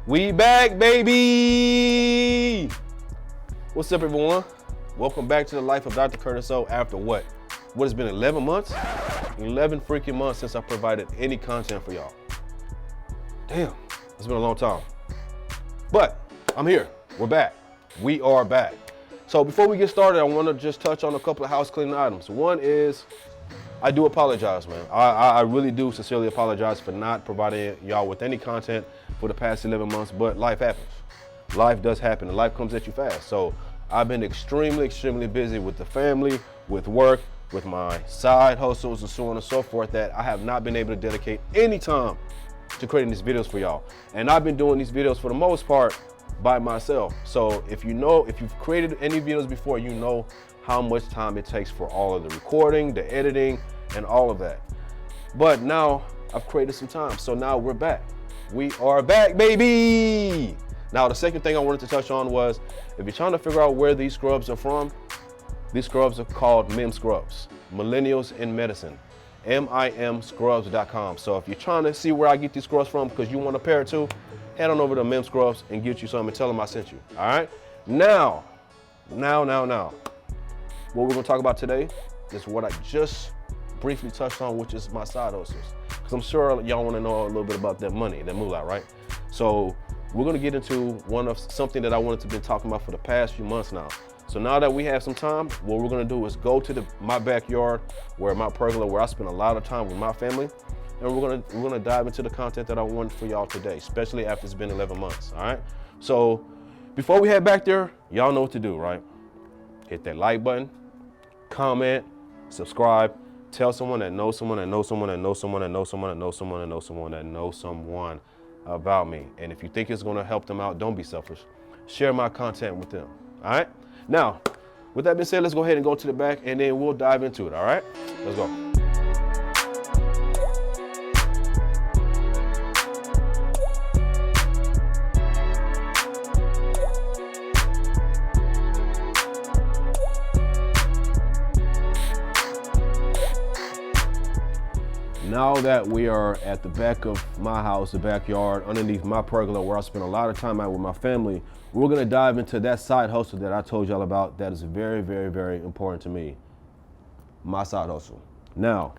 We back, baby! What's up, everyone? Welcome back to the life of Dr. Curtis O. After what? What has been 11 months? 11 freaking months since I provided any content for y'all. Damn, it's been a long time. But I'm here. We're back. We are back. So before we get started, I want to just touch on a couple of house cleaning items. One is, I do apologize, man. I really do sincerely apologize for not providing y'all with any content for the past 11 months, but life happens. Life does happen, and life comes at you fast. So I've been extremely busy with the family, with work, with my side hustles, and so on and so forth, that I have not been able to dedicate any time to creating these videos for y'all. And I've been doing these videos for the most part by myself. So if you've created any videos before, you know how much time it takes for all of the recording, the editing, and all of that. But now I've created some time, so now we're back. We are back, baby! Now the second thing I wanted to touch on was, if you're trying to figure out where these scrubs are from, these scrubs are called MIM Scrubs, Millennials in Medicine, MIMscrubs.com. So if you're trying to see where I get these scrubs from because you want a pair too, head on over to MIM Scrubs and get you some and tell them I sent you, all right? Now, what we're gonna talk about today is what I just briefly touched on, which is my side hustles. Because I'm sure y'all wanna know a little bit about that money, that moolah, right? So we're gonna get into something that I wanted to be talking about for the past few months now. So now that we have some time, what we're gonna do is go to my backyard, where my pergola, where I spend a lot of time with my family, and we're gonna dive into the content that I want for y'all today, especially after it's been 11 months, all right? So before we head back there, y'all know what to do, right? Hit that like button, comment, subscribe, tell someone that knows someone that knows someone that knows someone that knows someone that knows someone that knows someone that knows someone about me. And if you think it's gonna help them out, don't be selfish. Share my content with them, all right? Now, with that being said, let's go ahead and go to the back and then we'll dive into it, all right? Let's go. Now that we are at the back of my house, the backyard, underneath my pergola, where I spend a lot of time out with my family, we're gonna dive into that side hustle that I told y'all about that is very important to me, my side hustle. Now,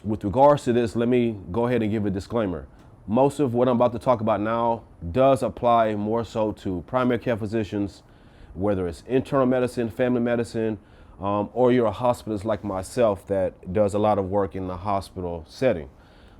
with regards to this, let me go ahead and give a disclaimer. Most of what I'm about to talk about now does apply more so to primary care physicians, whether it's internal medicine, family medicine, or you're a hospitalist like myself that does a lot of work in the hospital setting.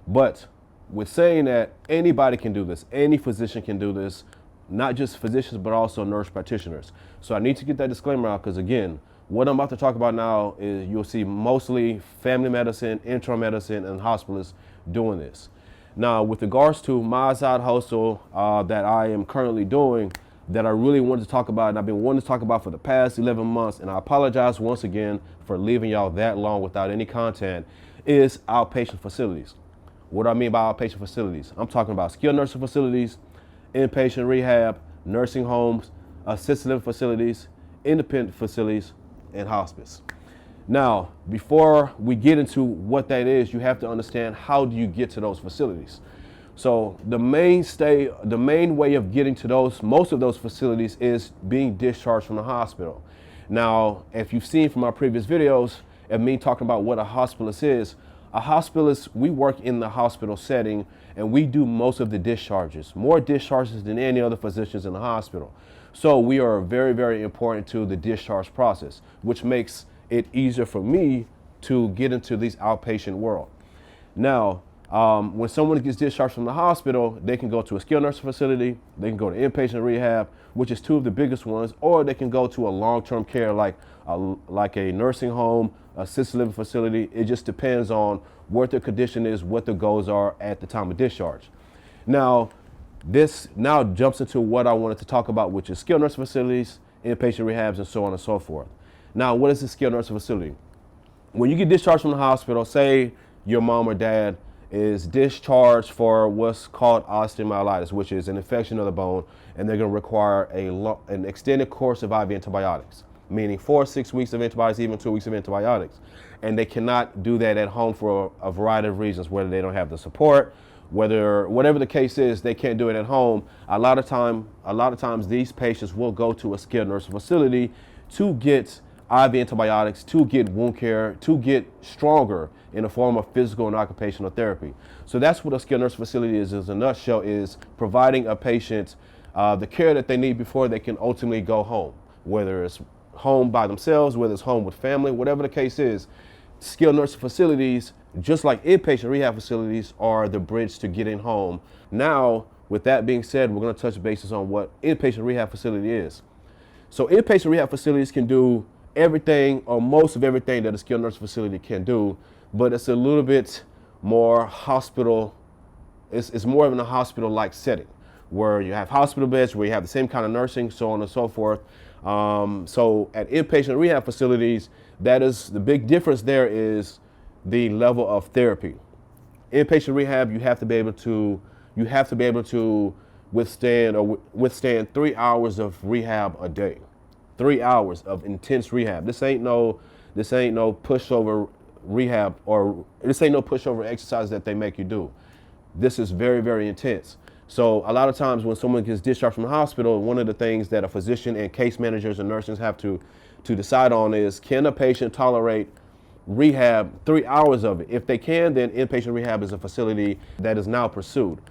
But with saying that, anybody can do this, any physician can do this, not just physicians, but also nurse practitioners. So I need to get that disclaimer out because, again, what I'm about to talk about now is you'll see mostly family medicine, internal medicine, and hospitalists doing this. Now, with regards to my side hustle that I am currently doing, that I really wanted to talk about, and I've been wanting to talk about for the past 11 months, and I apologize once again for leaving y'all that long without any content, is outpatient facilities. What do I mean by outpatient facilities? I'm talking about skilled nursing facilities, inpatient rehab, nursing homes, assisted living facilities, independent facilities, and hospice. Now, before we get into what that is, you have to understand, how do you get to those facilities? So the main way of getting to most of those facilities is being discharged from the hospital. Now, if you've seen from my previous videos and me talking about what a hospitalist is, a hospitalist, we work in the hospital setting and we do most of the discharges, more discharges than any other physicians in the hospital. So we are very important to the discharge process, which makes it easier for me to get into this outpatient world. Now, when someone gets discharged from the hospital, they can go to a skilled nursing facility, they can go to inpatient rehab, which is two of the biggest ones, or they can go to a long-term care like a nursing home, assisted living facility. It just depends on what their condition is, what the goals are at the time of discharge. Now, this now jumps into what I wanted to talk about, which is skilled nursing facilities, inpatient rehabs, and so on and so forth. Now, what is a skilled nursing facility? When you get discharged from the hospital, say your mom or dad is discharged for what's called osteomyelitis, which is an infection of the bone, and they're going to require an extended course of IV antibiotics, meaning 4 or 6 weeks of antibiotics, even 2 weeks of antibiotics. And they cannot do that at home for a variety of reasons, whether they don't have the support, whatever the case is, they can't do it at home. A lot of times these patients will go to a skilled nursing facility to get IV antibiotics, to get wound care, to get stronger in the form of physical and occupational therapy. So that's what a skilled nursing facility is in a nutshell, is providing a patient the care that they need before they can ultimately go home, whether it's home by themselves, whether it's home with family, whatever the case is. Skilled nursing facilities, just like inpatient rehab facilities, are the bridge to getting home. Now, with that being said, we're going to touch bases on what inpatient rehab facility is. So inpatient rehab facilities can do everything or most of everything that a skilled nursing facility can do, but it's a little bit more hospital. It's more of a hospital-like setting where you have hospital beds, where you have the same kind of nursing, so on and so forth. So at inpatient rehab facilities, that is the big difference. There is the level of therapy. Inpatient rehab, you have to be able to withstand 3 hours of rehab a day. 3 hours of intense rehab. This ain't no pushover rehab, or this ain't no pushover exercise that they make you do. This is very, very intense. So a lot of times when someone gets discharged from the hospital, one of the things that a physician and case managers and nurses have to decide on is, can a patient tolerate rehab, 3 hours of it? If they can, then inpatient rehab is a facility that is now pursued.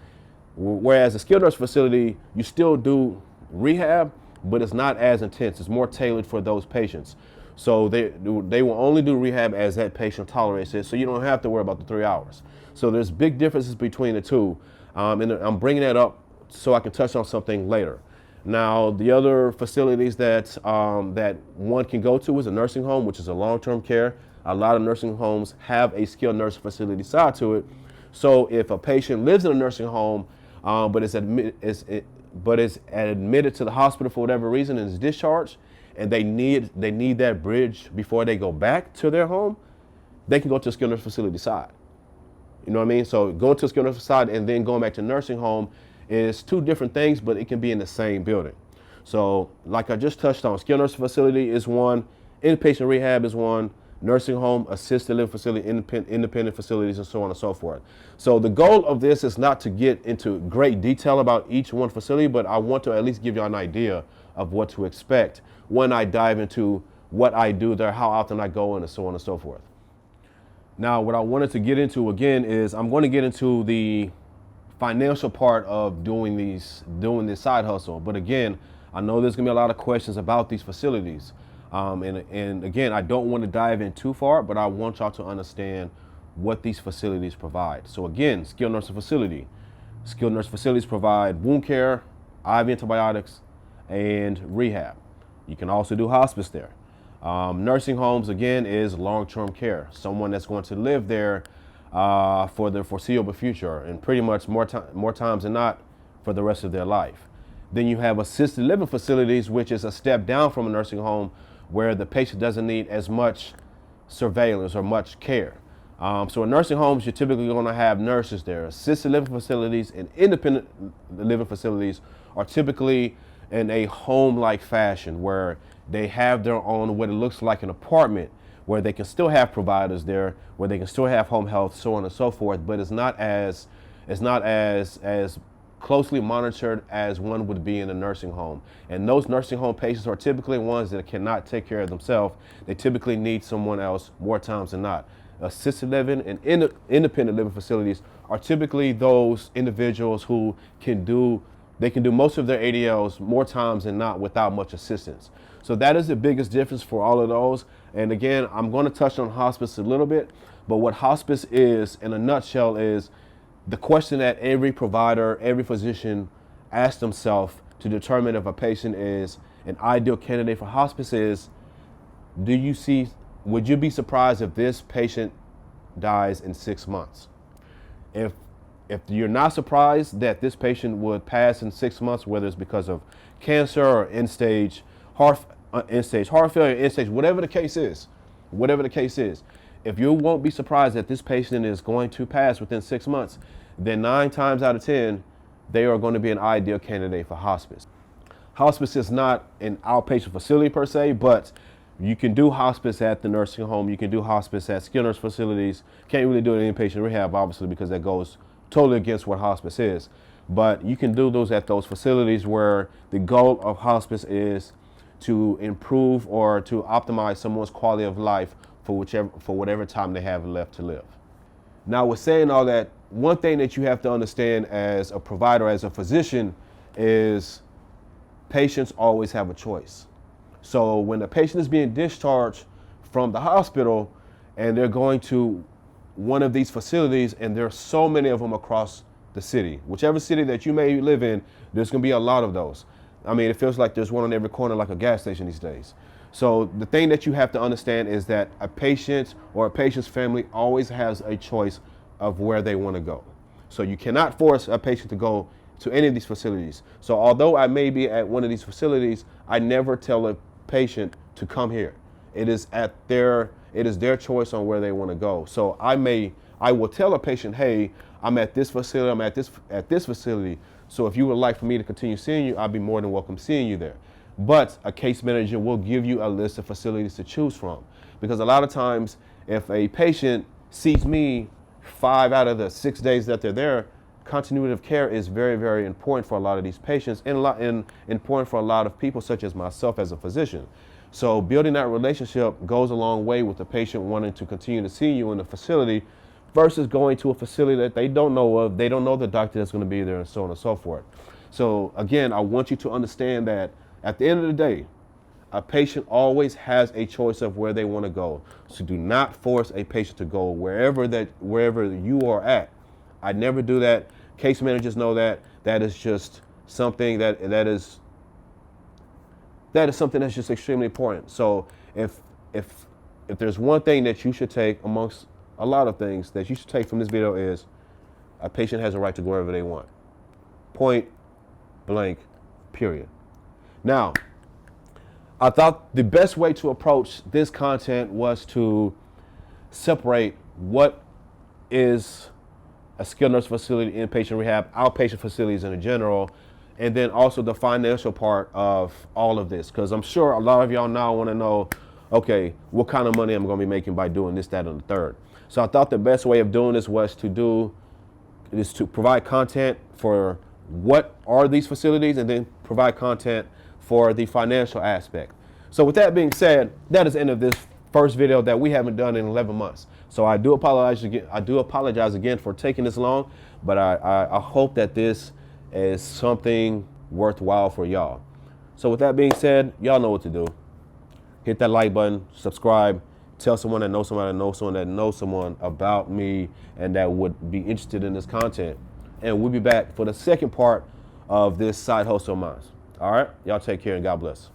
Whereas a skilled nursing facility, you still do rehab, but it's not as intense. It's more tailored for those patients. So they will only do rehab as that patient tolerates it, so you don't have to worry about the 3 hours. So there's big differences between the two, and I'm bringing that up so I can touch on something later. Now, the other facilities that one can go to is a nursing home, which is a long-term care. A lot of nursing homes have a skilled nursing facility side to it. So if a patient lives in a nursing home, but is admitted to the hospital for whatever reason and is discharged, and they need that bridge before they go back to their home, they can go to a skilled nursing facility side. You know what I mean? So going to a skilled nursing side and then going back to nursing home is two different things, but it can be in the same building. So like I just touched on, skilled nursing facility is one, inpatient rehab is one, nursing home, assisted living facility, independent facilities, and so on and so forth. So the goal of this is not to get into great detail about each one facility, but I want to at least give you an idea of what to expect when I dive into what I do there, how often I go in, and so on and so forth. Now, what I wanted to get into again is I'm going to get into the financial part of doing this side hustle. But again, I know there's going to be a lot of questions about these facilities. And again, I don't want to dive in too far, but I want y'all to understand what these facilities provide. So again, skilled nursing facility. Skilled nursing facilities provide wound care, IV antibiotics, and rehab. You can also do hospice there. Nursing homes, again, is long-term care. Someone that's going to live there for the foreseeable future, and pretty much more times than not for the rest of their life. Then you have assisted living facilities, which is a step down from a nursing home, where the patient doesn't need as much surveillance or much care. So in nursing homes, you're typically going to have nurses there. Assisted living facilities and independent living facilities are typically in a home-like fashion, where they have their own, what it looks like an apartment, where they can still have providers there, where they can still have home health, so on and so forth, but it's not as closely monitored as one would be in a nursing home. And those nursing home patients are typically ones that cannot take care of themselves. They typically need someone else more times than not. Assisted living and independent living facilities are typically those individuals who can do most of their ADLs more times than not without much assistance. So that is the biggest difference for all of those. And again, I'm going to touch on hospice a little bit, but what hospice is in a nutshell is the question that every provider, every physician asks themselves to determine if a patient is an ideal candidate for hospice is, would you be surprised if this patient dies in 6 months? If you're not surprised that this patient would pass in 6 months, whether it's because of cancer or end-stage heart failure, end-stage, whatever the case is, if you won't be surprised that this patient is going to pass within 6 months, then 9 times out of 10, they are going to be an ideal candidate for hospice. Hospice is not an outpatient facility per se, but you can do hospice at the nursing home. You can do hospice at skilled nursing facilities. Can't really do it in inpatient rehab, obviously, because that goes totally against what hospice is. But you can do those at those facilities where the goal of hospice is to improve or to optimize someone's quality of life for whatever time they have left to live. Now, with saying all that, one thing that you have to understand as a provider, as a physician, is patients always have a choice. So when the patient is being discharged from the hospital and they're going to one of these facilities, and there are so many of them across the city, whichever city that you may live in, there's going to be a lot of those. I mean, it feels like there's one on every corner, like a gas station these days. So the thing that you have to understand is that a patient or a patient's family always has a choice of where they want to go. So you cannot force a patient to go to any of these facilities. So although I may be at one of these facilities, I never tell a patient to come here. It is their choice on where they want to go. So I will tell a patient, hey, I'm at this facility, I'm at this facility. So if you would like for me to continue seeing you, I'd be more than welcome seeing you there. But a case manager will give you a list of facilities to choose from. Because a lot of times, if a patient sees me 5 out of the 6 days that they're there, continuity of care is very, very important for a lot of these patients and important for a lot of people such as myself as a physician. So building that relationship goes a long way with the patient wanting to continue to see you in the facility versus going to a facility that they don't know of, they don't know the doctor that's going to be there, and so on and so forth. So again, I want you to understand that at the end of the day, a patient always has a choice of where they want to go. So do not force a patient to go wherever you are at. I never do that. Case managers know that. That is just something that is something that's just extremely important. So if there's one thing that you should take amongst a lot of things that you should take from this video is a patient has a right to go wherever they want. Point blank, period. Now, I thought the best way to approach this content was to separate what is a skilled nurse facility, inpatient rehab, outpatient facilities in general, and then also the financial part of all of this. Because I'm sure a lot of y'all now want to know, okay, what kind of money I'm going to be making by doing this, that, and the third. So I thought the best way of doing this was to provide content for what are these facilities and then provide content for the financial aspect. So with that being said, that is the end of this first video that we haven't done in 11 months. So I do apologize again for taking this long, but I hope that this is something worthwhile for y'all. So with that being said, y'all know what to do. Hit that like button, subscribe, tell someone that knows someone that knows someone that knows someone about me and that would be interested in this content. And we'll be back for the second part of this side hustle of mine. All right, y'all take care and God bless.